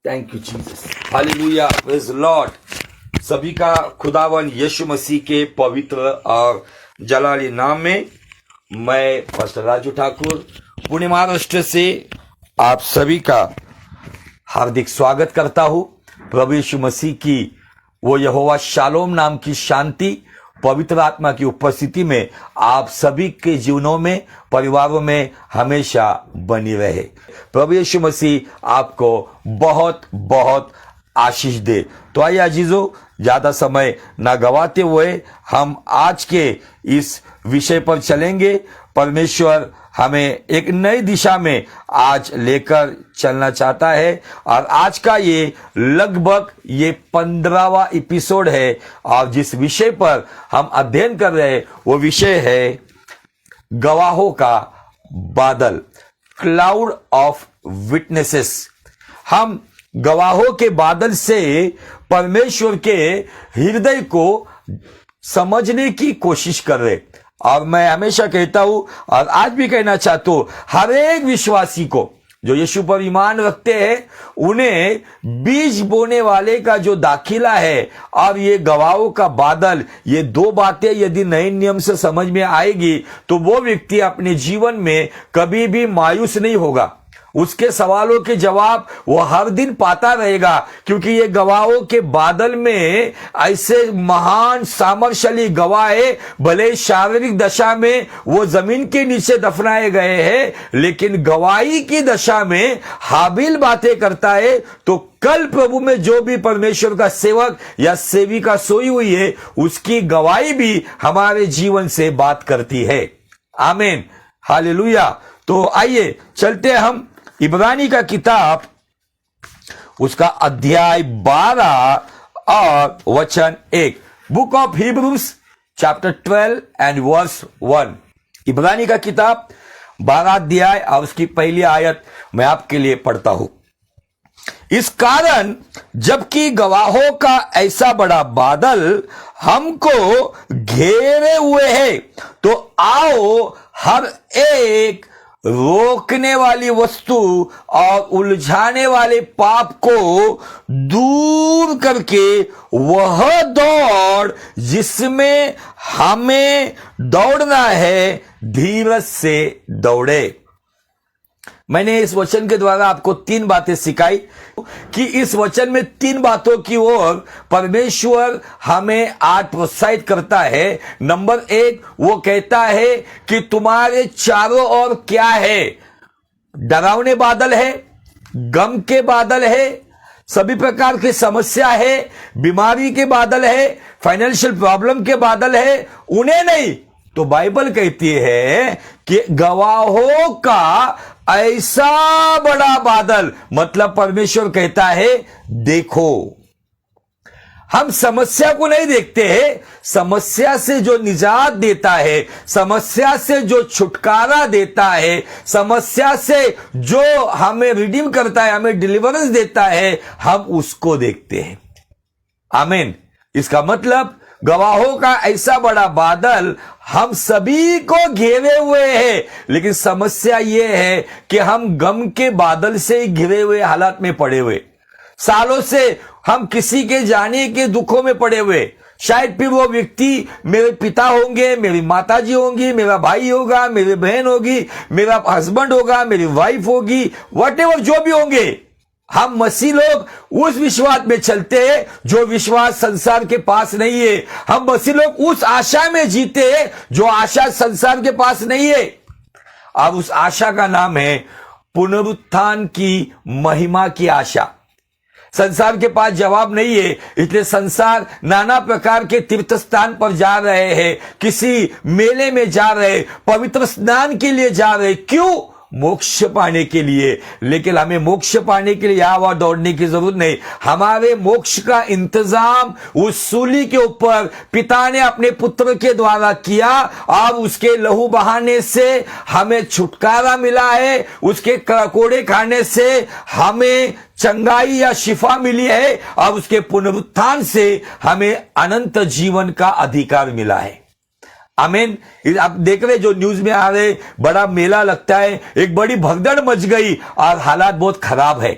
Thank you Jesus, hallelujah, praise Lord. सभी का खुदावन यीशु मसीह के पवित्र और जलाली नाम में मैं पास्टर राजू ठाकुर पुणे महाराष्ट्र से आप सभी का हार्दिक स्वागत करता हूं। प्रभु यीशु मसीह की वो यहोवा शालोम नाम की शांति, पवित्र आत्मा की उपस्थिति में आप सभी के जीवनों में, परिवारों में हमेशा बनी रहे। प्रभु यीशु मसीह आपको बहुत बहुत आशीष दे। तो आइए अजीजों, ज्यादा समय ना गवाते हुए हम आज के इस विषय पर चलेंगे। परमेश्वर हमें एक नई दिशा में आज लेकर चलना चाहता है और आज का ये लगभग 15वां एपिसोड है और जिस विषय पर हम अध्ययन कर रहे हैं वो विषय है गवाहों का बादल, क्लाउड ऑफ विटनेसेस। हम गवाहों के बादल से परमेश्वर के हृदय को समझने की कोशिश कर रहे, और मैं हमेशा कहता हूं और आज भी कहना चाहता हूं, हर एक विश्वासी को जो यीशु पर ईमान रखते हैं उन्हें बीज बोने वाले का जो दाखिला है और ये गवाहों का बादल, ये दो बातें यदि नए नियम से समझ में आएगी तो वो व्यक्ति अपने जीवन में कभी भी मायूस नहीं होगा। उसके सवालों के जवाब वो हर दिन पाता रहेगा, क्योंकि ये गवाहों के बादल में ऐसे महान सामर्थ्यशाली गवाह है। भले शारीरिक दशा में वो जमीन के नीचे दफनाए गए हैं, लेकिन गवाही की दशा में हाबिल बातें करता है। तो कल प्रभु में जो भी परमेश्वर का सेवक या सेविका सोई हुई है, उसकी गवाही भी हमारे जीवन से बात करती है। आमीन, हालेलुया। तो आइए चलते हम इब्रानी का किताब, उसका अध्याय 12 और वचन 1। Book of Hebrews chapter 12 and verse 1। इब्रानी का किताब 12 अध्याय और उसकी पहली आयत मैं आपके लिए पढ़ता हूं। इस कारण जबकि गवाहों का ऐसा बड़ा बादल हमको घेरे हुए है, तो आओ हर एक रोकने वाली वस्तु और उलझाने वाले पाप को दूर करके वह दौड़ जिसमें हमें दौड़ना है, धीरज से दौड़े। मैंने इस वचन के द्वारा आपको 3 बातें सिखाई कि इस वचन में 3 बातों की ओर परमेश्वर हमें आज प्रोत्साहित करता है। नंबर 1, वो कहता है कि तुम्हारे चारों ओर क्या है? डरावने बादल है, गम के बादल है, सभी प्रकार की समस्या है, बीमारी के बादल है, फाइनेंशियल प्रॉब्लम के बादल है। उन्हें नहीं, तो बाइबल कहती है कि गवाहों का ऐसा बड़ा बादल, मतलब परमेश्वर कहता है देखो। हम समस्या को नहीं देखते हैं, समस्या से जो निजात देता है, समस्या से जो छुटकारा देता है, समस्या से जो हमें रिडीम करता है, हमें डिलीवरेंस देता है, हम उसको देखते हैं। आमीन। इसका मतलब गवाहों का ऐसा बड़ा बादल हम सभी को घेरे हुए है, लेकिन समस्या यह है कि हम गम के बादल से घिरे हुए हालात में पड़े हुए। सालों से हम किसी के जाने के दुखों में पड़े हुए। शायद फिर वो व्यक्ति मेरे पिता होंगे, मेरी माताजी होंगी, मेरा भाई होगा, मेरी बहन होगी, मेरा हस्बैंड होगा, मेरी वाइफ होगी, व्हाटएवर जो भी होंगे। हम मसीह लोग उस विश्वास में चलते हैं जो विश्वास संसार के पास नहीं है। हम मसीह लोग उस आशा में जीते हैं जो आशा संसार के पास नहीं है। अब उस आशा का नाम है पुनरुत्थान की महिमा की आशा। संसार के पास जवाब नहीं है, इसलिए संसार नाना प्रकार के तीर्थ स्थान पर जा रहे हैं, किसी मेले में जा रहे, पवित्र स्नान के लिए जा रहे। क्यों? मोक्ष पाने के लिए। लेकिन हमें मोक्ष पाने के लिए यहाँ वहां दौड़ने की जरूरत नहीं। हमारे मोक्ष का इंतजाम उस सूली के ऊपर पिता ने अपने पुत्र के द्वारा किया और उसके लहू बहाने से हमें छुटकारा मिला है। उसके कोड़े खाने से हमें चंगाई या शिफा मिली है और उसके पुनरुत्थान से हमें अनंत जीवन का अधिकार मिला है। आमीन। आप देख रहे जो न्यूज में आ रहे, बड़ा मेला लगता है, एक बड़ी भगदड़ मच गई और हालात बहुत खराब है।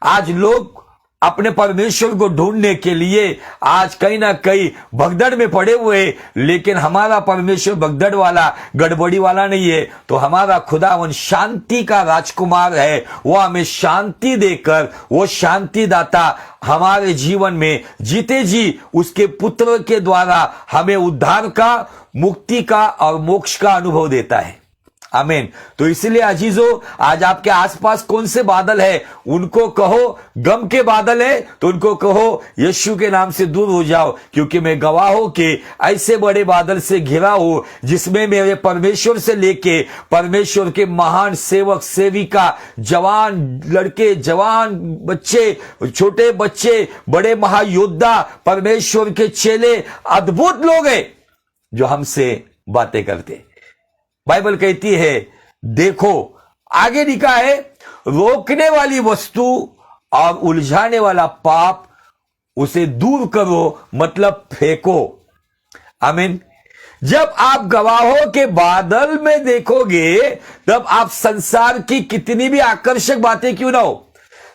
आज लोग अपने परमेश्वर को ढूंढने के लिए आज कहीं ना कहीं भगदड़ में पड़े हुए, लेकिन हमारा परमेश्वर भगदड़ वाला, गड़बड़ी वाला नहीं है। तो हमारा खुदावन शांति का राजकुमार है। वो हमें शांति देकर, वो शांतिदाता हमारे जीवन में जीते जी उसके पुत्र के द्वारा हमें उद्धार का, मुक्ति का और मोक्ष का अनुभव देता है। आमीन। तो इसलिए अजीजों, आज आपके आसपास कौन से बादल है, उनको कहो गम के बादल है तो उनको कहो यीशु के नाम से दूर हो जाओ, क्योंकि मैं गवाहों के ऐसे बड़े बादल से घिरा हूं जिसमें मेरे परमेश्वर से लेके परमेश्वर के महान सेवक, सेविका, जवान लड़के, जवान बच्चे, छोटे बच्चे, बड़े महायोद्धा, परमेश्वर के चेले, अद्भुत लोग हैं जो हमसे बातें करते। बाइबल कहती है, देखो आगे लिखा है, रोकने वाली वस्तु और उलझाने वाला पाप उसे दूर करो, मतलब फेंको। आमीन। जब आप गवाहों के बादल में देखोगे, तब आप संसार की कितनी भी आकर्षक बातें क्यों ना हो,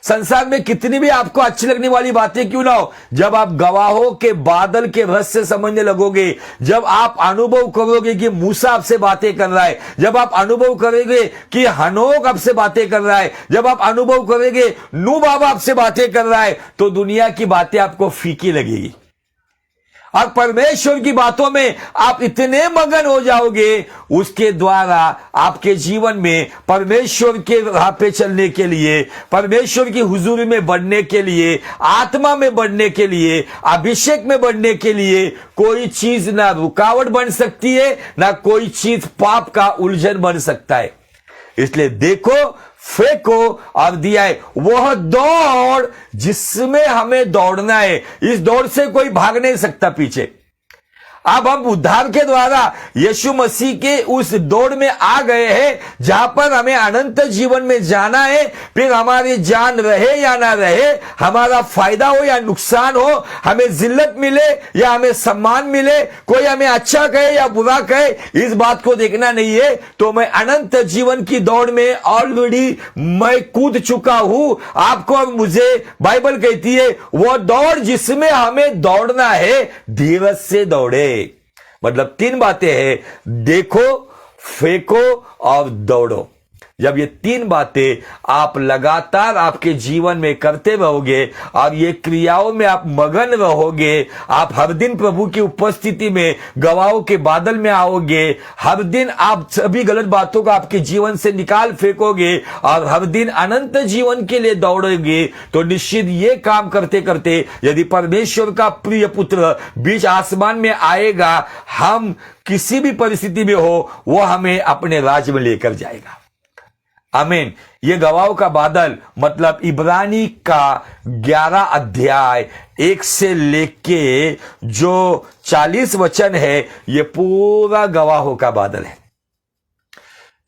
संसार में कितनी भी आपको अच्छी लगने वाली बातें क्यों ना हो, जब आप गवाहों के बादल के रस से समझने लगोगे, जब आप अनुभव करोगे कि मूसा आपसे बातें कर रहा है, जब आप अनुभव करोगे कि हनोक आपसे बातें कर रहा है, जब आप अनुभव करोगे नूह बाबा आपसे बातें कर रहा है, तो दुनिया की बातें आपको फीकी लगेगी और परमेश्वर की बातों में आप इतने मगन हो जाओगे, उसके द्वारा आपके जीवन में परमेश्वर के राह पे चलने के लिए, परमेश्वर की हुजूरी में बढ़ने के लिए, आत्मा में बढ़ने के लिए, अभिषेक में बढ़ने के लिए कोई चीज ना रुकावट बन सकती है, ना कोई चीज पाप का उलझन बन सकता है। इसलिए देखो, फेंको और दिया है वह दौड़ जिसमें हमें दौड़ना है। इस दौड़ से कोई भाग नहीं सकता पीछे। अब हम उद्धार के द्वारा यीशु मसीह के उस दौड़ में आ गए हैं जहां पर हमें अनंत जीवन में जाना है। फिर हमारी जान रहे या ना रहे, हमारा फायदा हो या नुकसान हो, हमें जिल्लत मिले या हमें सम्मान मिले, कोई हमें अच्छा कहे या बुरा कहे, इस बात को देखना नहीं है। तो मैं अनंत जीवन की दौड़ में ऑलरेडी मैं कूद चुका हूं। आपको और मुझे बाइबल कहती है वो दौड़ जिसमें हमें दौड़ना है, धीरज से दौड़े। मतलब तीन बातें हैं, देखो, फेंको और दौड़ो। जब ये तीन बातें आप लगातार आपके जीवन में करते रहोगे और ये क्रियाओं में आप मगन रहोगे, आप हर दिन प्रभु की उपस्थिति में गवाहों के बादल में आओगे, हर दिन आप सभी गलत बातों को आपके जीवन से निकाल फेंकोगे और हर दिन अनंत जीवन के लिए दौड़ोगे, तो निश्चित ये काम करते करते यदि परमेश्वर का प्रिय पुत्र बीच आसमान में आएगा, हम किसी भी परिस्थिति में हो, वो हमें अपने राज्य में लेकर जाएगा। आमीन। ये गवाहों का बादल मतलब इब्रानी का 11 अध्याय 1 से लेके जो 40 वचन है, ये पूरा गवाहों का बादल है।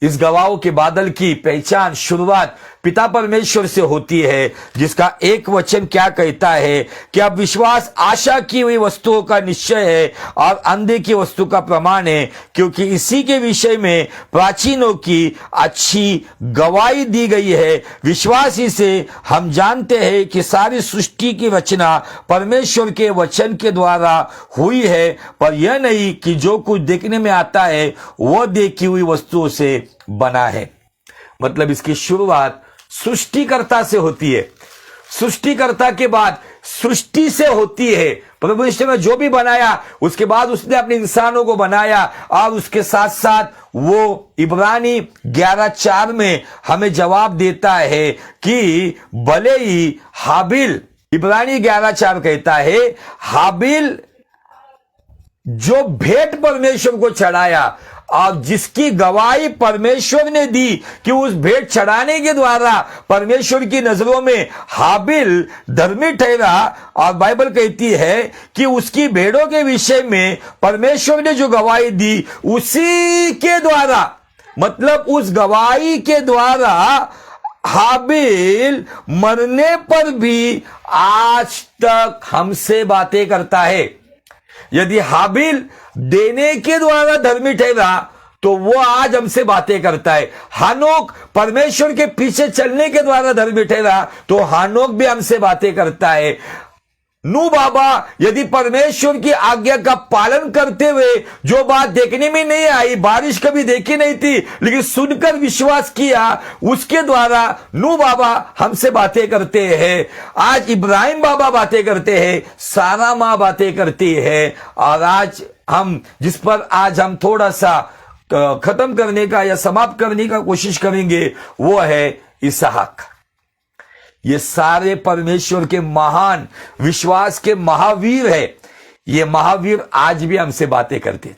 इस गवाहों के बादल की पहचान, शुरुआत पिता परमेश्वर से होती है, जिसका एक वचन क्या कहता है कि अब विश्वास आशा की हुई वस्तुओं का निश्चय है और अंधे की वस्तु का प्रमाण है, क्योंकि इसी के विषय में प्राचीनों की अच्छी गवाही दी गई है। विश्वास ही से हम जानते हैं कि सारी सृष्टि की रचना परमेश्वर के वचन के द्वारा हुई है, पर यह नहीं कि जो कुछ देखने में आता है वह देखी हुई वस्तुओं से बना है। मतलब इसकी शुरुआत सृष्टिकर्ता से होती है, सृष्टिकर्ता के बाद सृष्टि से होती है। परमेश्वर ने जो भी बनाया उसके बाद उसने अपने इंसानों को बनाया और उसके साथ साथ वो इब्रानी 11:4 में हमें जवाब देता है कि भले ही हाबिल, इब्रानी 11:4 कहता है, हाबिल जो भेंट परमेश्वर को चढ़ाया और जिसकी गवाही परमेश्वर ने दी कि उस भेंट चढ़ाने के द्वारा परमेश्वर की नजरों में हाबिल धर्मी ठहरा, और बाइबल कहती है कि उसकी भेड़ों के विषय में परमेश्वर ने जो गवाही दी उसी के द्वारा, मतलब उस गवाही के द्वारा हाबिल मरने पर भी आज तक हमसे बातें करता है। यदि हाबिल देने के द्वारा धर्मी ठहरा तो वो आज हमसे बातें करता है। हानोक परमेश्वर के पीछे चलने के द्वारा धर्मी ठहरा, तो हानोक भी हमसे बातें करता है। नू बाबा यदि परमेश्वर की आज्ञा का पालन करते हुए जो बात देखने में नहीं आई, बारिश कभी देखी नहीं थी लेकिन सुनकर विश्वास किया, उसके द्वारा नू बाबा हमसे बातें करते हैं। आज इब्राहिम बाबा बातें करते हैं, सारा मां बातें करती है। और आज हम जिस पर आज हम थोड़ा सा खत्म करने का या समाप्त करने का कोशिश करेंगे वो है इसहाक। ये सारे परमेश्वर के महान विश्वास के महावीर है। ये महावीर आज भी हमसे बातें करते हैं।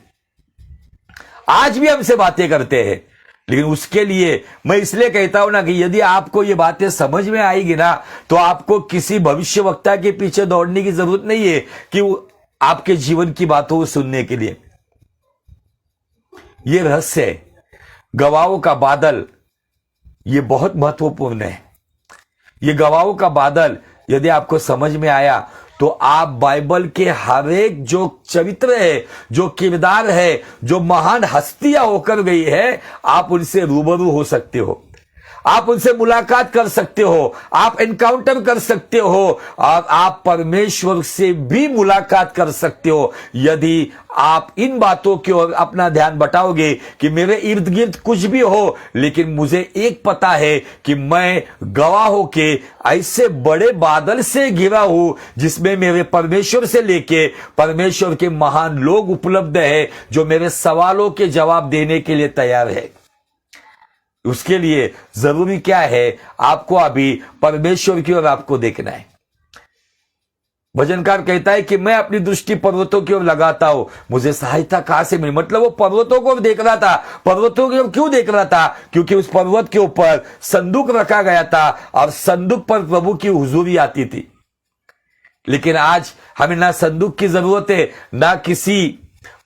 लेकिन उसके लिए मैं इसलिए कहता हूं ना कि यदि आपको ये बातें समझ में आएगी ना, तो आपको किसी भविष्यवक्ता के पीछे दौड़ने की जरूरत नहीं है कि वो आपके जीवन की बातों को सुनने के लिए। ये रहस्य है, गवाहों का बादल, ये बहुत महत्वपूर्ण है। ये गवाहों का बादल यदि आपको समझ में आया तो आप बाइबल के हर एक जो चरित्र है, जो किरदार है, जो महान हस्तियां होकर गई है, आप उनसे रूबरू हो सकते हो, आप उनसे मुलाकात कर सकते हो, आप एनकाउंटर कर सकते हो और आप परमेश्वर से भी मुलाकात कर सकते हो यदि आप इन बातों की ओर अपना ध्यान बटाओगे कि मेरे इर्द गिर्द कुछ भी हो, लेकिन मुझे एक पता है कि मैं गवाहों के ऐसे बड़े बादल से घिरा हूं जिसमें मेरे परमेश्वर से लेके परमेश्वर के महान लोग उपलब्ध है जो मेरे सवालों के जवाब देने के लिए तैयार है। उसके लिए जरूरी क्या है, आपको अभी परमेश्वर की ओर आपको देखना है। भजनकार कहता है कि मैं अपनी दृष्टि पर्वतों की ओर लगाता हूं, मुझे सहायता कहां से मिली। मतलब वो पर्वतों को देख रहा था। पर्वतों की ओर क्यों देख रहा था? क्योंकि उस पर्वत के ऊपर संदूक रखा गया था और संदूक पर प्रभु की हुजूरी आती थी। लेकिन आज हमें ना संदूक की जरूरत है, ना किसी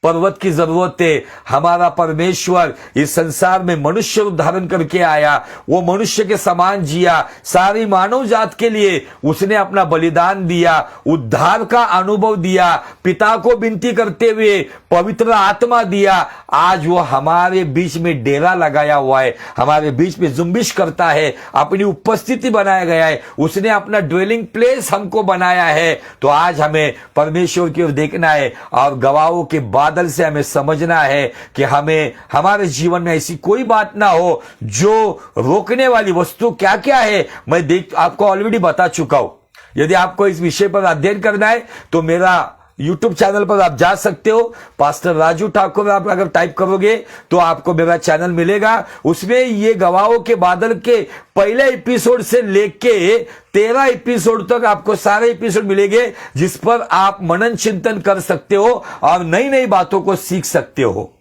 पर्वत की जरूरत है। हमारा परमेश्वर इस संसार में मनुष्य रूप धारण करके आया, वो मनुष्य के समान जिया, सारी मानव जात के लिए उसने अपना बलिदान दिया, उद्धार का अनुभव दिया, पिता को विनती करते हुए पवित्र आत्मा दिया। आज वो हमारे बीच में डेरा लगाया हुआ है, हमारे बीच में जुम्बिश करता है, अपनी उपस्थिति बनाया गया है, उसने अपना ड्वेलिंग प्लेस हमको बनाया है। तो आज हमें परमेश्वर की ओर देखना है और गवाहों के बादल से हमें समझना है कि हमें हमारे जीवन में ऐसी कोई बात ना हो जो रोकने वाली वस्तु क्या क्या है, मैं आपको ऑलरेडी बता चुका हूं। यदि आपको इस विषय पर अध्ययन करना है तो मेरा YouTube चैनल पर आप जा सकते हो, पास्टर राजू ठाकुर आप अगर टाइप करोगे तो आपको मेरा चैनल मिलेगा। उसमें ये गवाहों के बादल के पहले एपिसोड से लेके 13 एपिसोड तक आपको सारे एपिसोड मिलेंगे जिस पर आप मनन चिंतन कर सकते हो और नई नई बातों को सीख सकते हो।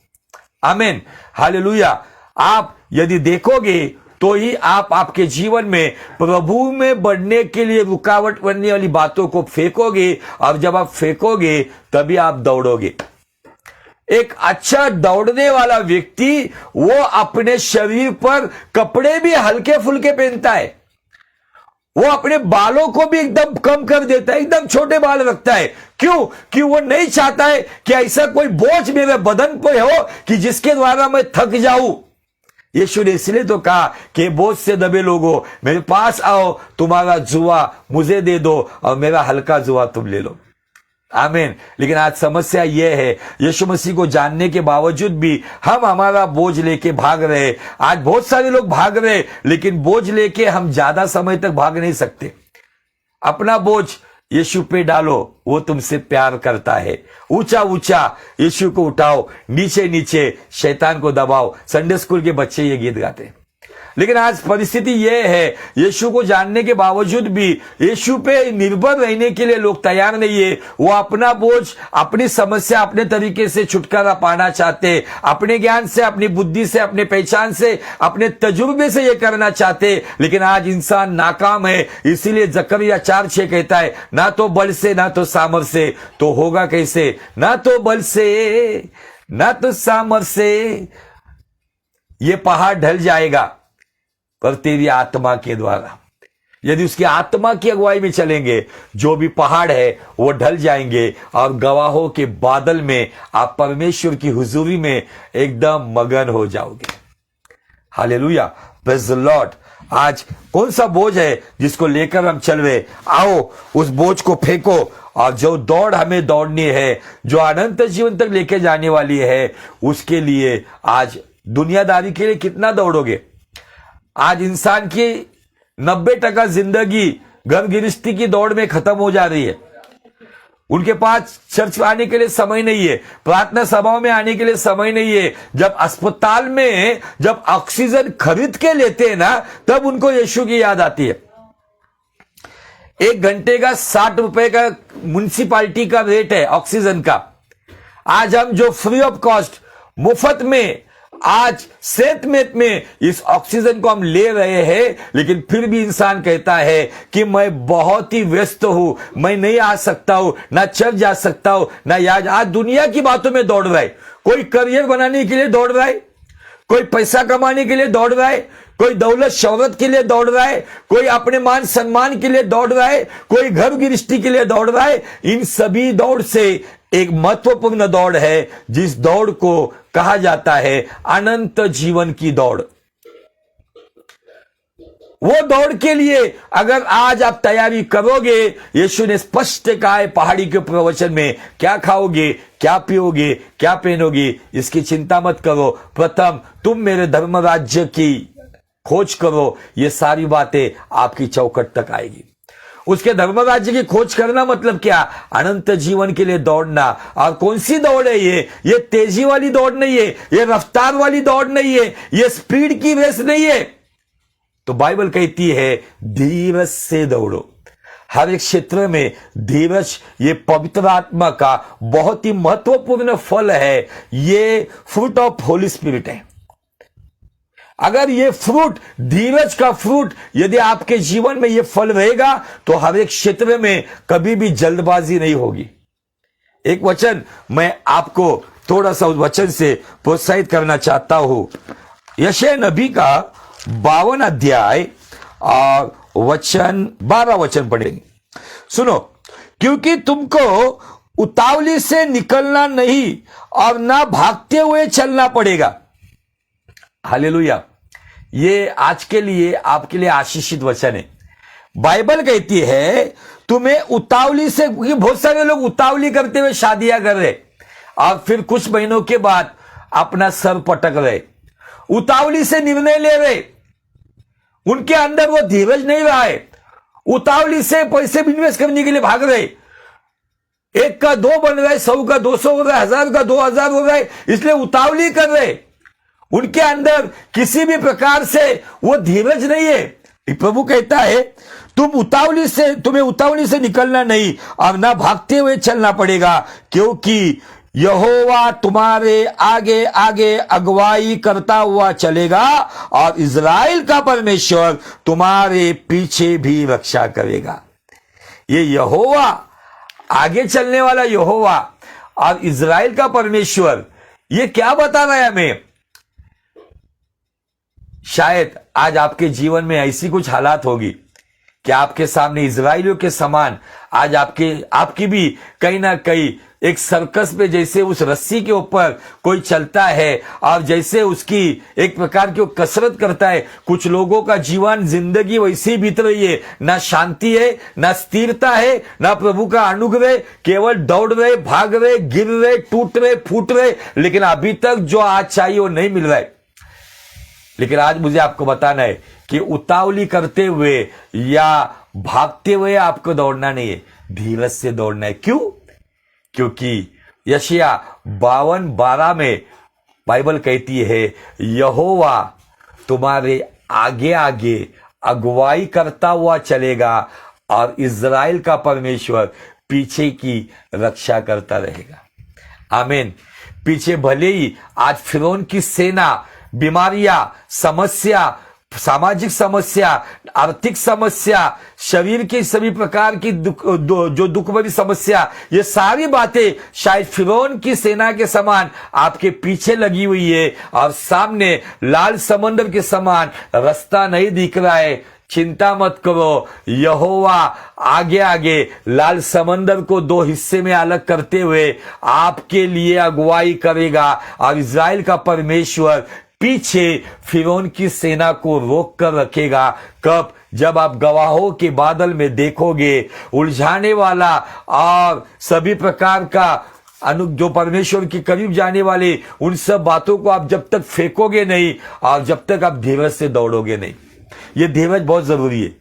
आमीन, हालेलुया। आप यदि देखोगे तो ही आप आपके जीवन में प्रभु में बढ़ने के लिए रुकावट बनने वाली बातों को फेंकोगे और जब आप फेंकोगे तभी आप दौड़ोगे। एक अच्छा दौड़ने वाला व्यक्ति वो अपने शरीर पर कपड़े भी हल्के फुल्के पहनता है, वो अपने बालों को भी एकदम कम कर देता है, एकदम छोटे बाल रखता है। क्यों? कि वो नहीं चाहता है कि ऐसा कोई बोझ मेरे बदन पर हो कि जिसके द्वारा मैं थक जाऊं। यीशु ने इसलिए तो कहा कि बोझ से दबे लोगों मेरे पास आओ, तुम्हारा जुआ मुझे दे दो और मेरा हल्का जुआ तुम ले लो। आमीन। लेकिन आज समस्या यह है, यीशु मसीह को जानने के बावजूद भी हम हमारा बोझ लेके भाग रहे। आज बहुत सारे लोग भाग रहे, लेकिन बोझ लेके हम ज्यादा समय तक भाग नहीं सकते। अपना बोझ यीशु पे डालो, वो तुमसे प्यार करता है। ऊंचा ऊंचा यीशु को उठाओ, नीचे नीचे शैतान को दबाओ। संडे स्कूल के बच्चे ये गीत गाते हैं। लेकिन आज परिस्थिति यह है, यीशु को जानने के बावजूद भी यीशु पे निर्भर रहने के लिए लोग तैयार नहीं है। वो अपना बोझ, अपनी समस्या अपने तरीके से छुटकारा पाना चाहते, अपने ज्ञान से, अपनी बुद्धि से, अपने पहचान से, अपने तजुर्बे से ये करना चाहते। लेकिन आज इंसान नाकाम है। इसीलिए जकरिया 4:6 कहता है, ना तो बल से ना तो सामर्थ से, तो होगा कैसे? ना तो बल से ना तो सामर्थ से, ये पहाड़ ढल जाएगा पर तेरी आत्मा के द्वारा। यदि उसकी आत्मा की अगुवाई में चलेंगे, जो भी पहाड़ है वो ढल जाएंगे और गवाहों के बादल में आप परमेश्वर की हुजूरी में एकदम मगन हो जाओगे। Hallelujah, praise the Lord. आज कौन सा बोझ है जिसको लेकर हम चल रहे? आओ उस बोझ को फेंको, और जो दौड़ हमें दौड़नी है, जो अनंत जीवन तक लेके जाने वाली है, उसके लिए आज दुनियादारी के लिए कितना दौड़ोगे? आज इंसान की 90% जिंदगी घर गृहस्थी की दौड़ में खत्म हो जा रही है। उनके पास चर्च आने के लिए समय नहीं है, प्रार्थना सभाओं में आने के लिए समय नहीं है। जब अस्पताल में जब ऑक्सीजन खरीद के लेते हैं ना, तब उनको यीशु की याद आती है। 1 घंटे का 60 रुपए का म्युनिसिपालिटी का रेट है ऑक्सीजन का। आज हम जो फ्री ऑफ कॉस्ट, मुफ्त में आज सेहत में इस ऑक्सीजन को हम ले रहे हैं, लेकिन फिर भी इंसान कहता है कि मैं बहुत ही व्यस्त हूं, मैं नहीं आ सकता हूं, ना चर्च जा सकता हूं, ना आज दुनिया की बातों में दौड़ रहा है। कोई करियर बनाने के लिए दौड़ रहा है, कोई पैसा कमाने के लिए दौड़ रहा है, कोई दौलत शौहरत के लिए दौड़ रहा है, कोई अपने मान सम्मान के लिए दौड़ रहा है, कोई घर गृहस्थी के लिए दौड़ रहा है। इन सभी दौड़ से एक महत्वपूर्ण दौड़ है, जिस दौड़ को कहा जाता है अनंत जीवन की दौड़। वो दौड़ के लिए अगर आज आप तैयारी करोगे, यीशु ने स्पष्ट कहा है पहाड़ी के प्रवचन में, क्या खाओगे, क्या पियोगे, क्या पहनोगे, इसकी चिंता मत करो। प्रथम तुम मेरे धर्म राज्य की खोज करो, ये सारी बातें आपकी चौखट तक आएगी। उसके धर्म राज्य की खोज करना मतलब क्या? अनंत जीवन के लिए दौड़ना। और कौन सी दौड़ है ये तेजी वाली दौड़ नहीं है, ये रफ्तार वाली दौड़ नहीं है, ये स्पीड की रेस नहीं है। तो बाइबल कहती है धीरज से दौड़ो। हर एक क्षेत्र में धीरज ये पवित्र आत्मा का बहुत ही महत्वपूर्ण फल है। ये फ्रूट ऑफ होली स्पिरिट है। अगर ये फ्रूट, धीरज का फ्रूट, यदि आपके जीवन में ये फल रहेगा, तो हर एक क्षेत्र में कभी भी जल्दबाजी नहीं होगी। एक वचन मैं आपको थोड़ा सा उस वचन से प्रोत्साहित करना चाहता हूं। यशायाह नबी का 52 अध्याय और 12 वचन पढ़ेंगे। सुनो, क्योंकि तुमको उतावली से निकलना नहीं और ना भागते हुए चलना पड़ेगा। हालेलुया। ये आज के लिए आपके लिए आशीषित वचन है। बाइबल कहती है तुम्हें उतावली से, क्योंकि बहुत सारे लोग उतावली करते हुए शादियां कर रहे और फिर कुछ महीनों के बाद अपना सर पटक रहे, उतावली से निर्णय ले रहे, उनके अंदर वो धीरज नहीं रहा है, उतावली से पैसे इन्वेस्ट करने के लिए भाग रहे, 1 का 2 बन रहा है, 100 का 200 हो रहा है, 1000 का 2000 हो रहा है, इसलिए उतावली कर रहे। उनके अंदर किसी भी प्रकार से वो धीरज नहीं है। प्रभु कहता है तुम्हें उतावली से निकलना नहीं और ना भागते हुए चलना पड़ेगा, क्योंकि यहोवा तुम्हारे आगे आगे अगुवाई करता हुआ चलेगा और इज़राइल का परमेश्वर तुम्हारे पीछे भी रक्षा करेगा। ये यहोवा, आगे चलने वाला यहोवा और इज़राइल का परमेश्वर, ये क्या बता रहा है हमें? शायद आज आपके जीवन में ऐसी कुछ हालात होगी कि आपके सामने इज़राइलियों के समान आज आपकी भी कहीं ना कहीं एक सर्कस पे जैसे उस रस्सी के ऊपर कोई चलता है और जैसे उसकी एक प्रकार की वो कसरत करता है, कुछ लोगों का जीवन जिंदगी वैसे ही बीत रही है। ना शांति है, ना स्थिरता है, ना प्रभु का अनुग्रह, केवल दौड़ रहे, भाग रहे, गिर रहे, टूट रहे, फूट रहे, लेकिन अभी तक जो आज चाहिए वो नहीं मिल रहा है। लेकिन आज मुझे आपको बताना है कि उतावली करते हुए या भागते हुए आपको दौड़ना नहीं है, धीरज से दौड़ना है। क्यों? क्योंकि यशायाह 52:12 में बाइबल कहती है यहोवा तुम्हारे आगे आगे अगुवाई करता हुआ चलेगा और इज़राइल का परमेश्वर पीछे की रक्षा करता रहेगा। आमीन। पीछे भले ही आज फिरौन की सेना, बीमारियां, समस्या, सामाजिक समस्या, आर्थिक समस्या, शरीर की सभी प्रकार की जो दुख भरी समस्या, ये सारी बातें शायद फिरौन की सेना के समान आपके पीछे लगी हुई है और सामने लाल समंदर के समान रास्ता नहीं दिख रहा है। चिंता मत करो, यहोवा आगे आगे लाल समंदर को 2 हिस्से में अलग करते हुए आपके लिए अगुवाई करेगा, और इज़राइल का परमेश्वर पीछे फिरौन की सेना को रोक कर रखेगा। कब? जब आप गवाहों के बादल में देखोगे उलझाने वाला और सभी प्रकार का जो परमेश्वर के करीब जाने वाले उन सब बातों को आप जब तक फेंकोगे नहीं और जब तक आप धीरज से दौड़ोगे नहीं। ये धीरज बहुत जरूरी है।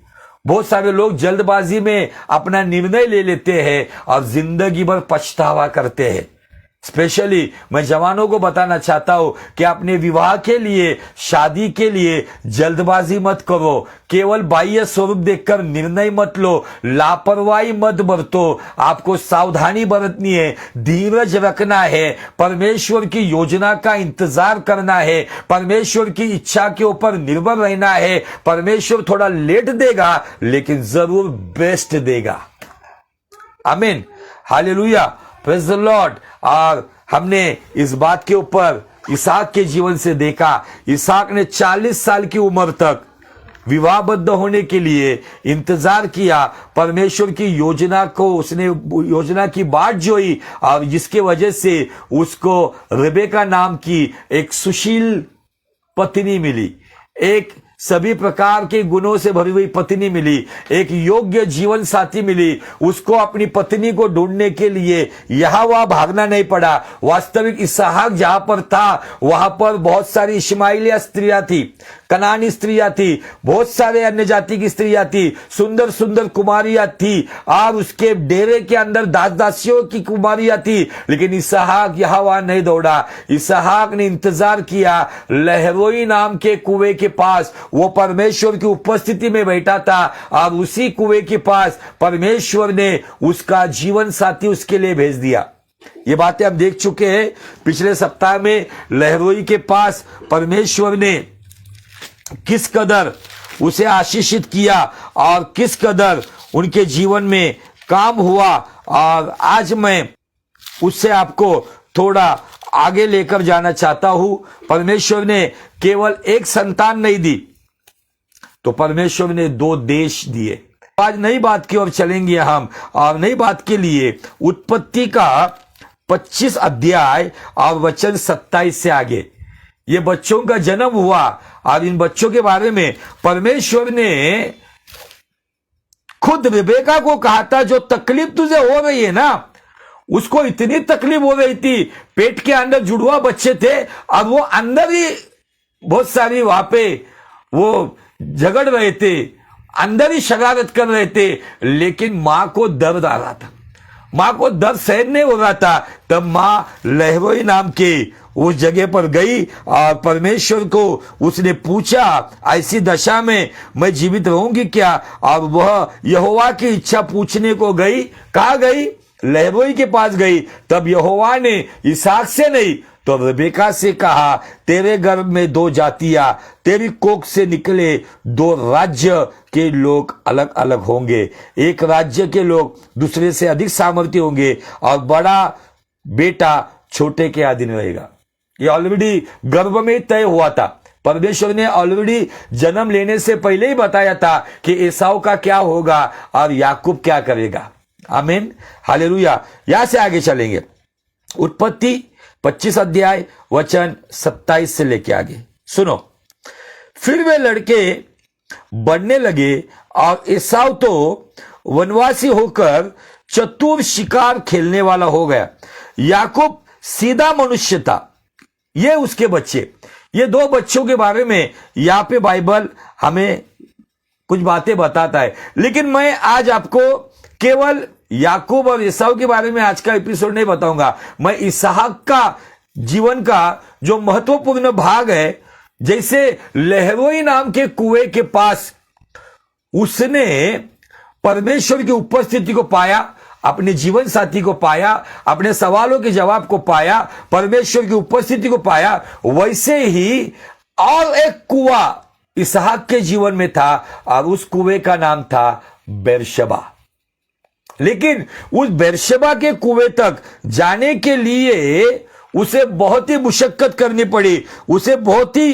बहुत सारे लोग जल्दबाजी में अपना निर्णय ले लेते हैं और जिंदगी भर पछतावा करते हैं। स्पेशली मैं जवानों को बताना चाहता हूं कि अपने विवाह के लिए, शादी के लिए जल्दबाजी मत करो। केवल बाह्य स्वरूप देखकर निर्णय मत लो, लापरवाही मत बरतो। आपको सावधानी बरतनी है, धीरज रखना है, परमेश्वर की योजना का इंतजार करना है, परमेश्वर की इच्छा के ऊपर निर्भर रहना है। परमेश्वर थोड़ा लेट देगा लेकिन जरूर बेस्ट देगा। आमीन, हालेलुया, प्रेज द लॉर्ड। और हमने इस बात के ऊपर इसहाक के जीवन से देखा। इसहाक ने 40 साल की उम्र तक विवाहबद्ध होने के लिए इंतजार किया। परमेश्वर की योजना को उसने योजना की बाट जोई और जिसके वजह से उसको रेबेका नाम की एक सुशील पत्नी मिली, एक सभी प्रकार के गुणों से भरी हुई पत्नी मिली, एक योग्य जीवन साथी मिली। उसको अपनी पत्नी को ढूंढने के लिए यहां वहां भागना नहीं पड़ा। वास्तविक इसहाक जहां पर था वहां पर बहुत सारी इश्माइलिया स्त्रियां थी, कनानी स्त्रियां थी, बहुत सारे अन्य जाति की स्त्रियां थी, सुंदर सुंदर कुमारियां थी और उसके डेरे के अंदर दास दासियों की कुमारियां थी। लेकिन इसहाक यहां वहां नहीं दौड़ा। इसहाक ने इंतजार किया। लहरोई नाम के कुएं के पास वो परमेश्वर की उपस्थिति में बैठा था और उसी कुएं के पास परमेश्वर ने उसका जीवन साथी उसके लिए भेज दिया। ये बातें हम देख चुके हैं पिछले सप्ताह में। लहरोई के पास परमेश्वर ने किस कदर उसे आशीषित किया और किस कदर उनके जीवन में काम हुआ, और आज मैं उससे आपको थोड़ा आगे लेकर जाना चाहता हूं। परमेश्वर ने केवल एक संतान नहीं दी, तो परमेश्वर ने 2 देश दिए। आज नई बात की ओर चलेंगे हम, और नई बात के लिए उत्पत्ति का 25 अध्याय और वचन 27 से आगे ये बच्चों का जन्म हुआ और इन बच्चों के बारे में परमेश्वर ने खुद रेबेका को कहा था, जो तकलीफ तुझे हो रही है ना, उसको इतनी तकलीफ हो रही थी, पेट के अंदर जुड़वा बच्चे थे और वो अंदर ही बहुत सारी वहां पे वो झगड़ रहे थे, अंदर ही शरारत कर रहे थे, लेकिन मां को दर्द आ रहा था, मां को दर्द सहन नहीं हो रहा था। तब मां लहरोई नाम के उस जगह पर गई और परमेश्वर को उसने पूछा, ऐसी दशा में मैं जीवित रहूंगी क्या? और वह यहोवा की इच्छा पूछने को गई। कहाँ गई? लहरोई के पास गई। तब यहोवा ने इसहाक से नहीं तो रेबेका से कहा, तेरे गर्भ में 2 जातियां, तेरी कोख से निकले 2 राज्य के लोग अलग अलग होंगे। एक राज्य के लोग दूसरे से अधिक सामर्थ्य होंगे और बड़ा बेटा छोटे के अधीन रहेगा। ये ऑलरेडी गर्भ में तय हुआ था। परमेश्वर ने ऑलरेडी जन्म लेने से पहले ही बताया था कि एसाव का क्या होगा और याकूब क्या करेगा। आमीन, हालेलुया। यहां से आगे चलेंगे। उत्पत्ति 25 अध्याय वचन 27 से लेके आगे सुनो। फिर वे लड़के बढ़ने लगे और एसाव तो वनवासी होकर चतुर शिकार खेलने वाला हो गया। याकूब सीधा मनुष्य था। ये उसके बच्चे, ये 2 बच्चों के बारे में यहां पे बाइबल हमें कुछ बातें बताता है, लेकिन मैं आज आपको केवल याकूब और एसाव के बारे में आज का एपिसोड नहीं बताऊंगा। मैं इसहाक का जीवन का जो महत्वपूर्ण भाग है, जैसे लहरोई नाम के कुएं के पास उसने परमेश्वर की उपस्थिति को पाया, अपने जीवन साथी को पाया, अपने सवालों के जवाब को पाया, परमेश्वर की उपस्थिति को पाया, वैसे ही और एक कुआं इसहाक के जीवन में था और उस कुएं का नाम था बेरशेबा। लेकिन उस बेरशेबा के कुएं तक जाने के लिए उसे बहुत ही मुशक्कत करनी पड़ी, उसे बहुत ही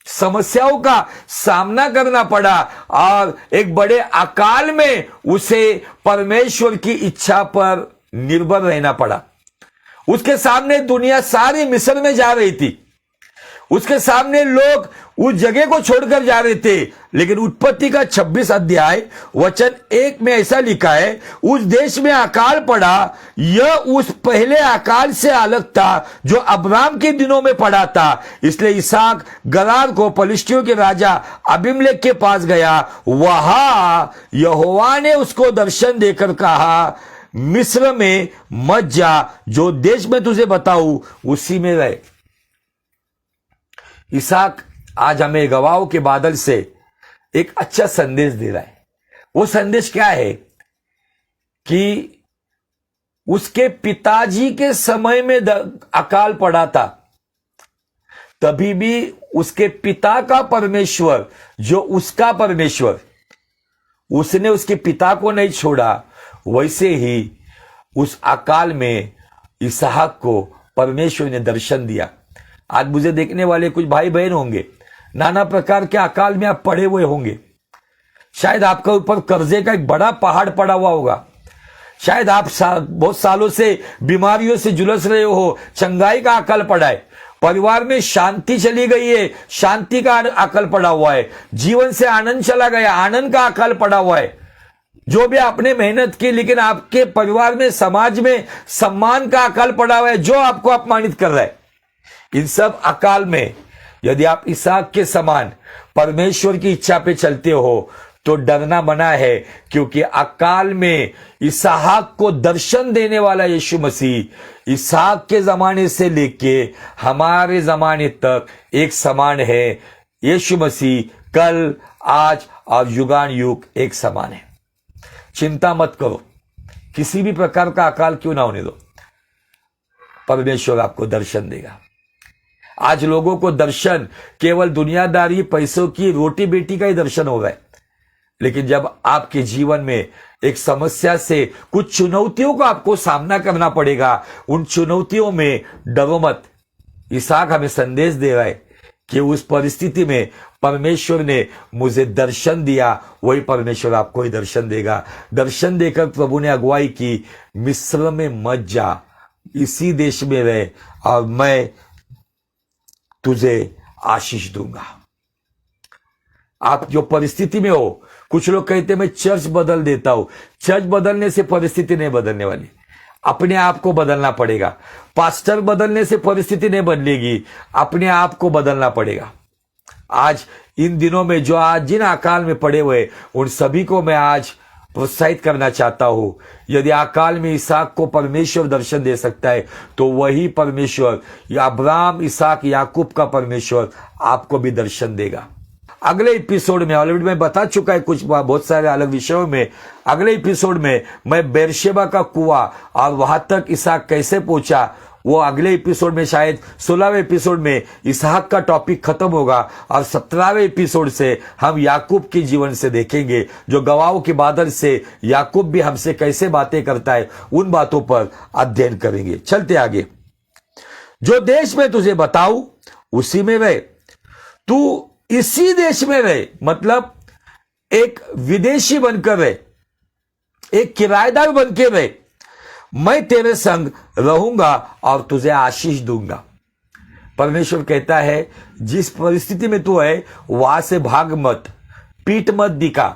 समस्याओं का सामना करना पड़ा और एक बड़े अकाल में उसे परमेश्वर की इच्छा पर निर्भर रहना पड़ा। उसके सामने दुनिया सारी मिस्र में जा रही थी, उसके सामने लोग उस जगह को छोड़कर जा रहे थे, लेकिन उत्पत्ति का 26 अध्याय वचन 1 में ऐसा लिखा है, उस देश में अकाल पड़ा। यह उस पहले अकाल से अलग था जो अब्राम के दिनों में पड़ा था। इसलिए इसहाक गरार को पलिश्तियों के राजा अबीमेलेक के पास गया। वहां यहोवा ने उसको दर्शन देकर कहा, मिस्र में मत जा, जो देश में तुझे बताऊं उसी में रहे। इसहाक आज हमें गवाहों के बादल से एक अच्छा संदेश दे रहा है। वो संदेश क्या है कि उसके पिताजी के समय में अकाल पड़ा था, तभी भी उसके पिता का परमेश्वर, जो उसका परमेश्वर, उसने उसके पिता को नहीं छोड़ा। वैसे ही उस अकाल में इसहाक को परमेश्वर ने दर्शन दिया। आज मुझे देखने वाले कुछ भाई बहन होंगे, नाना प्रकार के अकाल में आप पड़े हुए होंगे। शायद आपके ऊपर कर्जे का एक बड़ा पहाड़ पड़ा हुआ होगा। शायद आप बहुत सालों से बीमारियों से जुलस रहे हो, चंगाई का अकाल पड़ा है। परिवार में शांति चली गई है, शांति का अकाल पड़ा हुआ है। जीवन से आनंद चला गया, आनंद का अकाल पड़ा हुआ है। जो भी आपने मेहनत की, लेकिन आपके परिवार में, समाज में सम्मान का अकाल पड़ा हुआ है, जो आपको अपमानित कर रहा है। इन सब अकाल में यदि आप इसहाक के समान परमेश्वर की इच्छा पे चलते हो तो डरना मना है, क्योंकि अकाल में इसहाक को दर्शन देने वाला यीशु मसीह इसहाक के जमाने से लेके हमारे जमाने तक एक समान है। यीशु मसीह कल, आज और युगान युग एक समान है। चिंता मत करो, किसी भी प्रकार का अकाल क्यों ना होने दो, परमेश्वर आपको दर्शन देगा। आज लोगों को दर्शन केवल दुनियादारी, पैसों की, रोटी बेटी का ही दर्शन हो रहा है। लेकिन जब आपके जीवन में एक समस्या से, कुछ चुनौतियों का आपको सामना करना पड़ेगा, उन चुनौतियों में डरो मत। इसहाक हमें संदेश दे रहा है कि उस परिस्थिति में परमेश्वर ने मुझे दर्शन दिया, वही परमेश्वर आपको ही दर्शन देगा। दर्शन देकर प्रभु ने अगुवाई की, मिस्र में मत जा, इसी देश में रहे और मैं तुझे आशीष दूंगा। आप जो परिस्थिति में हो, कुछ लोग कहते हैं मैं चर्च बदल देता हूं। चर्च बदलने से परिस्थिति नहीं बदलने वाली, अपने आप को बदलना पड़ेगा। पास्टर बदलने से परिस्थिति नहीं बदलेगी, अपने आप को बदलना पड़ेगा। आज इन दिनों में जो आज जिन अकाल में पड़े हुए, उन सभी को मैं आज प्रोत्साहित करना चाहता हूं। यदि अकाल में इसहाक को परमेश्वर दर्शन दे सकता है, तो वही परमेश्वर, अब्राहम, इसहाक, याकूब का परमेश्वर आपको भी दर्शन देगा। अगले एपिसोड में, ऑलरेडी मैं बता चुका है कुछ बहुत सारे अलग विषयों में, अगले एपिसोड में मैं बेरशेबा का कुआं और वहां तक इसहाक कैसे पहुंचा, वो अगले एपिसोड में, शायद 16वें एपिसोड में इसहाक का टॉपिक खत्म होगा और 17वें एपिसोड से हम याकूब के जीवन से देखेंगे, जो गवाहों के बादल से याकूब भी हमसे कैसे बातें करता है, उन बातों पर अध्ययन करेंगे। चलते आगे। जो देश में तुझे बताऊं उसी में रहे, तू इसी देश में रहे, मतलब एक विदेशी बनकर रहे, एक किराएदार बनकर रहे। मैं तेरे संग रहूंगा और तुझे आशीष दूंगा। परमेश्वर कहता है, जिस परिस्थिति में तू है वहां से भाग मत, पीठ मत दिखा,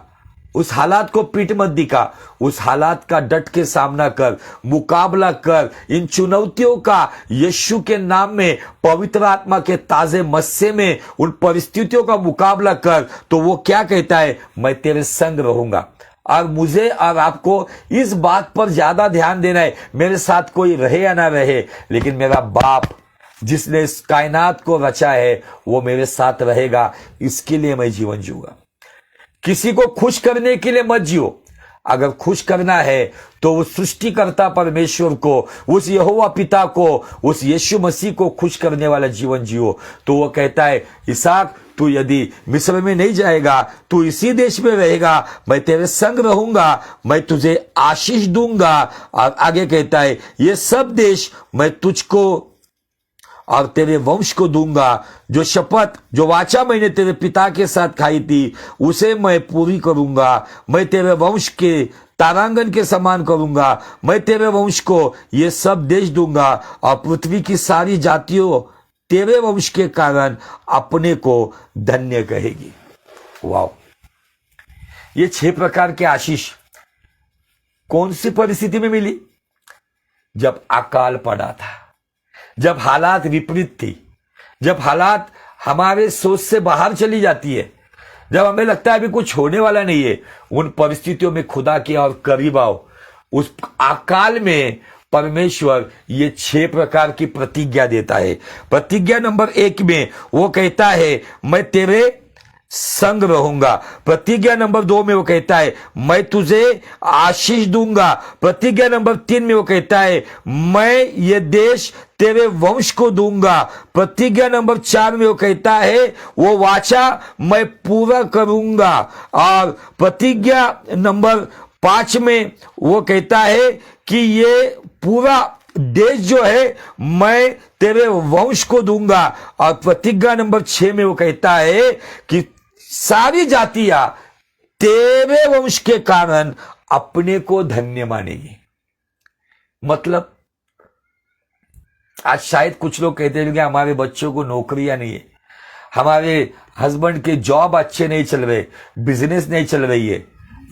उस हालात को पीठ मत दिखा, उस हालात का डट के सामना कर, मुकाबला कर। इन चुनौतियों का यीशु के नाम में, पवित्र आत्मा के ताजे मस्से में उन परिस्थितियों का मुकाबला कर। तो वो क्या कहता है, मैं तेरे संग रहूंगा। और मुझे और आपको इस बात पर ज्यादा ध्यान देना है, मेरे साथ कोई रहे या ना रहे, लेकिन मेरा बाप जिसने इस कायनात को रचा है वो मेरे साथ रहेगा। इसके लिए मैं जीवन जीऊंगा। किसी को खुश करने के लिए मत जियो। अगर खुश करना है तो उस सृष्टिकर्ता परमेश्वर को, उस यहोवा पिता को, उस यीशु मसीह को खुश करने वाला जीवन जियो। तो वो कहता है, इसहाक तू यदि मिस्र में नहीं जाएगा, तू इसी देश में रहेगा, मैं तेरे संग रहूंगा, मैं तुझे आशीष दूंगा। और आगे कहता है, ये सब देश मैं तुझको और तेरे वंश को दूंगा। जो शपथ, जो वाचा मैंने तेरे पिता के साथ खाई थी, उसे मैं पूरी करूंगा। मैं तेरे वंश के तारांगन के समान करूंगा। मैं तेरे वंश को ये सब देश दूंगा और पृथ्वी की सारी जातियों तेरे वंश के कारण अपने को धन्य कहेगी। वाह! ये 6 प्रकार के आशीष कौन सी परिस्थिति में मिली? जब अकाल पड़ा था, जब हालात विपरीत थी, जब हालात हमारे सोच से बाहर चली जाती है, जब हमें लगता है अभी कुछ होने वाला नहीं है, उन परिस्थितियों में खुदा के और करीब आओ। उस अकाल में परमेश्वर ये 6 प्रकार की प्रतिज्ञा देता है। प्रतिज्ञा नंबर 1 में वो कहता है, मैं तेरे संग रहूंगा। प्रतिज्ञा नंबर 2 में वो कहता है, मैं तुझे आशीष दूंगा। प्रतिज्ञा नंबर 3 में वो कहता है, मैं ये देश तेरे वंश को दूंगा। प्रतिज्ञा नंबर 4 में वो कहता है, वो वाचा मैं पूरा करूंगा। और प्रतिज्ञा नंबर 5 में वो कहता है कि ये पूरा देश जो है मैं तेरे वंश को दूंगा। और प्रतिज्ञा नंबर 6 में वो कहता है कि सारी जातियां तेरे वंश के कारण अपने को धन्य मानेगी। मतलब आज शायद कुछ लोग कहते हैं कि हमारे बच्चों को नौकरियां नहीं है, हमारे हस्बैंड के जॉब अच्छे नहीं चल रहे, बिजनेस नहीं चल रही है।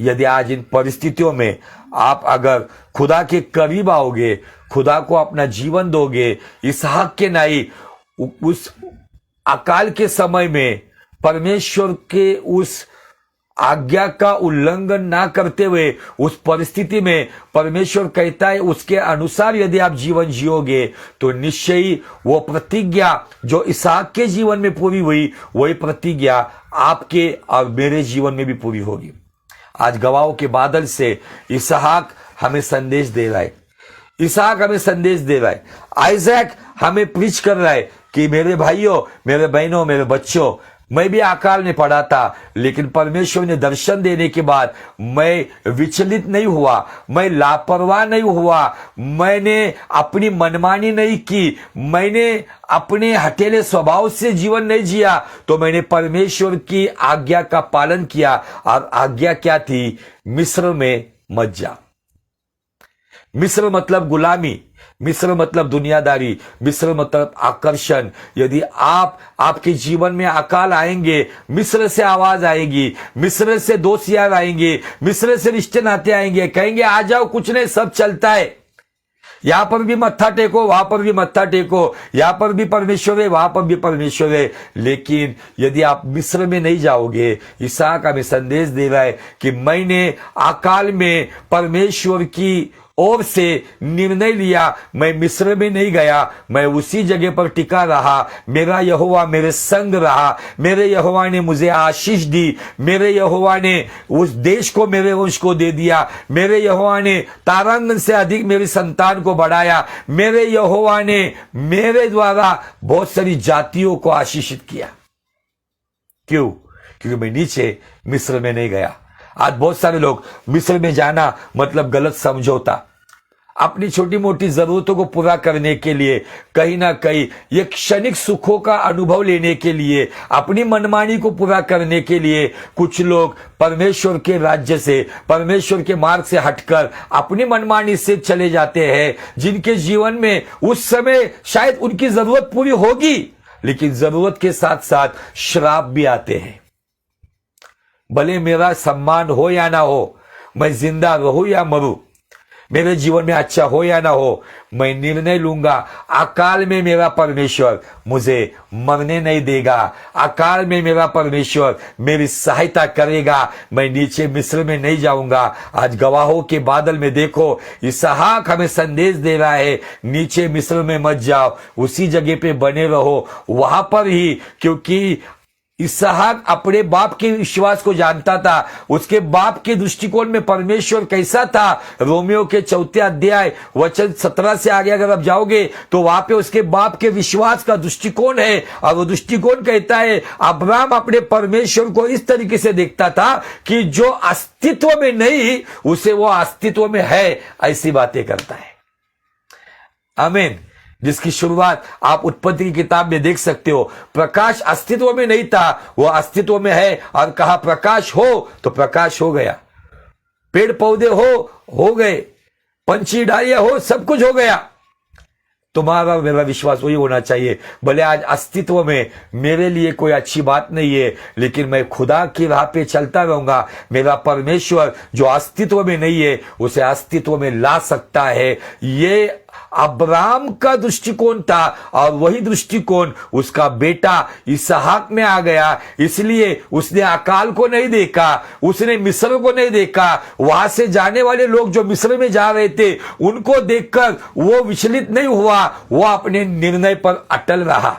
यदि आज इन परिस्थितियों में आप अगर खुदा के करीब आओगे, खुदा को अपना जीवन दोगे, इसहाक के नाई उस अकाल के समय में परमेश्वर के उस आज्ञा का उल्लंघन ना करते हुए उस परिस्थिति में परमेश्वर कहता है उसके अनुसार यदि आप जीवन जियोगे तो निश्चय ही वो प्रतिज्ञा जो इसहाक के जीवन में पूरी हुई, वही प्रतिज्ञा आपके और मेरे जीवन में भी पूरी होगी। आज गवाहों के बादल से इसहाक हमें संदेश दे रहा है, इसहाक हमें संदेश दे रहा है, आइजैक हमें प्रीच कर रहा है कि मेरे भाइयों, मेरे बहनों, मेरे बच्चों, मैं भी अकाल में पड़ा था, लेकिन परमेश्वर ने दर्शन देने के बाद मैं विचलित नहीं हुआ, मैं लापरवाह नहीं हुआ, मैंने अपनी मनमानी नहीं की, मैंने अपने हठेले स्वभाव से जीवन नहीं जिया, तो मैंने परमेश्वर की आज्ञा का पालन किया। और आज्ञा क्या थी? मिस्र में मत जा। मिस्र मतलब गुलामी, मिस्र मतलब दुनियादारी, मिस्र मतलब आकर्षण। यदि आपके जीवन में अकाल आएंगे, मिस्र से आवाज आएगी, मिस्र से दोस्त यार आएंगे, मिस्र से रिश्ते नाते आएंगे, कहेंगे आ जाओ, कुछ नहीं, सब चलता है, यहां पर भी मत्था टेको, वहां पर भी मत्था टेको, यहां पर भी परमेश्वर है, वहां पर भी परमेश्वर है। लेकिन यदि आप मिस्र में नहीं जाओगे, इसहाक हमें संदेश दे रहा है कि मैंने अकाल में परमेश्वर की ओर से निर्णय लिया, मैं मिस्र में नहीं गया, मैं उसी जगह पर टिका रहा। मेरा यहोवा मेरे संग रहा, मेरे यहोवा ने मुझे आशीष दी, मेरे यहोवा ने उस देश को मेरे वंश को दे दिया, मेरे यहोवा ने तारांगन से अधिक मेरी संतान को बढ़ाया, मेरे यहोवा ने मेरे द्वारा बहुत सारी जातियों को आशीषित किया। क्यों? क्योंकि मैं नीचे मिस्र में नहीं गया। आज बहुत सारे लोग मिस्र में जाना मतलब गलत समझौता, अपनी छोटी मोटी जरूरतों को पूरा करने के लिए, कहीं ना कहीं ये क्षणिक सुखों का अनुभव लेने के लिए, अपनी मनमानी को पूरा करने के लिए कुछ लोग परमेश्वर के राज्य से, परमेश्वर के मार्ग से हटकर अपनी मनमानी से चले जाते हैं, जिनके जीवन में उस समय शायद उनकी जरूरत पूरी होगी, लेकिन जरूरत के साथ साथ श्राप भी आते हैं। भले मेरा सम्मान हो या ना हो, मैं जिंदा रहूं या मरूं, मेरे जीवन में अच्छा हो या ना हो, मैं निर्णय लूंगा, अकाल में मेरा परमेश्वर मुझे मरने नहीं देगा, अकाल में मेरा परमेश्वर मेरी सहायता करेगा, मैं नीचे मिस्र में नहीं जाऊंगा। आज गवाहों के बादल में देखो, इसहाक हमें संदेश दे रहा है, नीचे मिस्र में मत जाओ, उसी जगह पे बने रहो, वहां पर ही, क्योंकि इसहाक अपने बाप के विश्वास को जानता था, उसके बाप के दृष्टिकोण में परमेश्वर कैसा था। रोमियो के 4 अध्याय वचन 17 से आगे अगर आप जाओगे तो वहां पे उसके बाप के विश्वास का दृष्टिकोण है, और वो दृष्टिकोण कहता है अब्राहम अपने परमेश्वर को इस तरीके से देखता था कि जो अस्तित्व में नहीं उसे वो अस्तित्व में है, ऐसी बातें करता है। आमीन। जिसकी शुरुआत आप उत्पत्ति की किताब में देख सकते हो। प्रकाश अस्तित्व में नहीं था, वो अस्तित्व में है और कहा प्रकाश हो तो प्रकाश हो गया। पेड़ पौधे हो गए, पंछी डालिया हो, सब कुछ हो गया। तुम्हारा मेरा विश्वास वही होना चाहिए। भले आज अस्तित्व में मेरे लिए कोई अच्छी बात नहीं है, लेकिन मैं खुदा की राह पे चलता रहूंगा। मेरा परमेश्वर जो अस्तित्व में नहीं है उसे अस्तित्व में ला सकता है। ये अब्राहम का दृष्टिकोण था और वही दृष्टिकोण उसका बेटा इसहाक में आ गया। इसलिए उसने अकाल को नहीं देखा, उसने मिस्र को नहीं देखा। वहां से जाने वाले लोग जो मिस्र में जा रहे थे उनको देखकर वो विचलित नहीं हुआ, वो अपने निर्णय पर अटल रहा।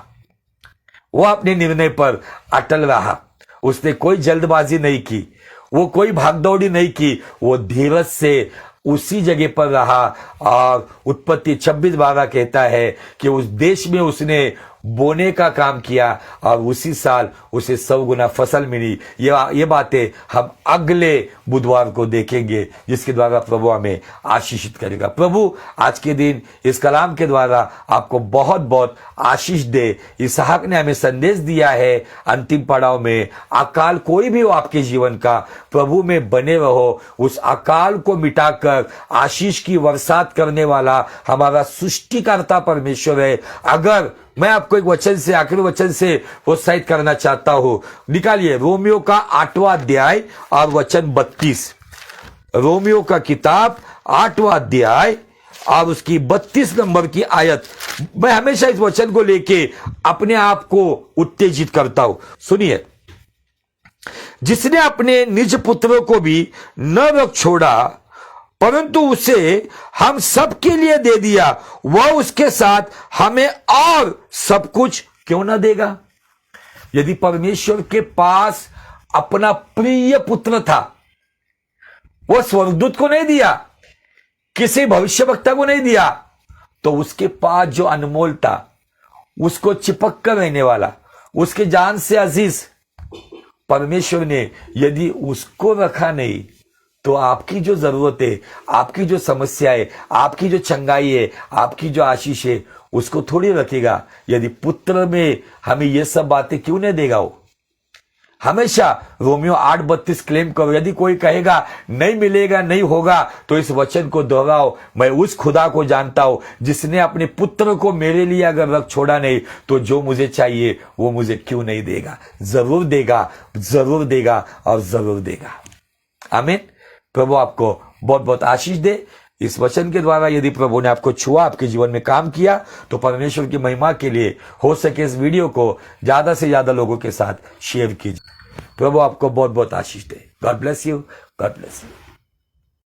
वो अपने निर्णय पर अटल रहा। उसने कोई जल्दबाजी नहीं की, वो कोई भागदौड़ी नहीं की, वो धीरज से उसी जगह पर रहा। और उत्पत्ति 26:12 कहता है कि उस देश में उसने बोने का काम किया और उसी साल उसे 100 गुना फसल मिली। ये बातें हम अगले बुधवार को देखेंगे, जिसके द्वारा प्रभु हमें आशीषित करेगा। प्रभु आज के दिन इस कलाम के द्वारा आपको बहुत बहुत आशीष दे। इसहाक ने हमें संदेश दिया है अंतिम पड़ाव में, अकाल कोई भी हो आपके जीवन का, प्रभु में बने रहो। उस अकाल को मिटाकर आशीष की बरसात करने वाला हमारा सृष्टिकर्ता परमेश्वर है। अगर मैं आपको एक वचन से, आखिरी वचन से प्रोत्साहित करना चाहता हूं, निकालिए रोमियो का 8वां अध्याय और वचन 32। रोमियो का किताब 8वां अध्याय और उसकी 32 नंबर की आयत। मैं हमेशा इस वचन को लेके अपने आप को उत्तेजित करता हूं। सुनिए, जिसने अपने निज पुत्र को भी न रख छोड़ा परंतु उसे हम सब के लिए दे दिया, वह उसके साथ हमें और सब कुछ क्यों ना देगा। यदि परमेश्वर के पास अपना प्रिय पुत्र था, वह स्वर्गदूत को नहीं दिया, किसी भविष्यवक्ता को नहीं दिया, तो उसके पास जो अनमोल था, उसको चिपक कर रहने वाला, उसके जान से अजीज परमेश्वर ने यदि उसको रखा नहीं, तो आपकी जो जरूरत है, आपकी जो समस्या है, आपकी जो चंगाई है, आपकी जो आशीष है, उसको थोड़ी रखेगा। यदि पुत्र में हमें ये सब बातें क्यों नहीं देगा वो। हमेशा रोमियो 8:32 क्लेम करो। यदि कोई कहेगा नहीं मिलेगा, नहीं होगा, तो इस वचन को दोहराओ, मैं उस खुदा को जानता हूं जिसने अपने पुत्र को मेरे लिए अगर रख छोड़ा नहीं, तो जो मुझे चाहिए वो मुझे क्यों नहीं देगा। जरूर देगा, जरूर देगा और जरूर देगा। आमीन। प्रभु आपको बहुत बहुत आशीष दे। इस वचन के द्वारा यदि प्रभु ने आपको छुआ, आपके जीवन में काम किया, तो परमेश्वर की महिमा के लिए हो सके इस वीडियो को ज्यादा से ज्यादा लोगों के साथ शेयर कीजिए। प्रभु आपको बहुत बहुत आशीष दे। God bless you, God bless you.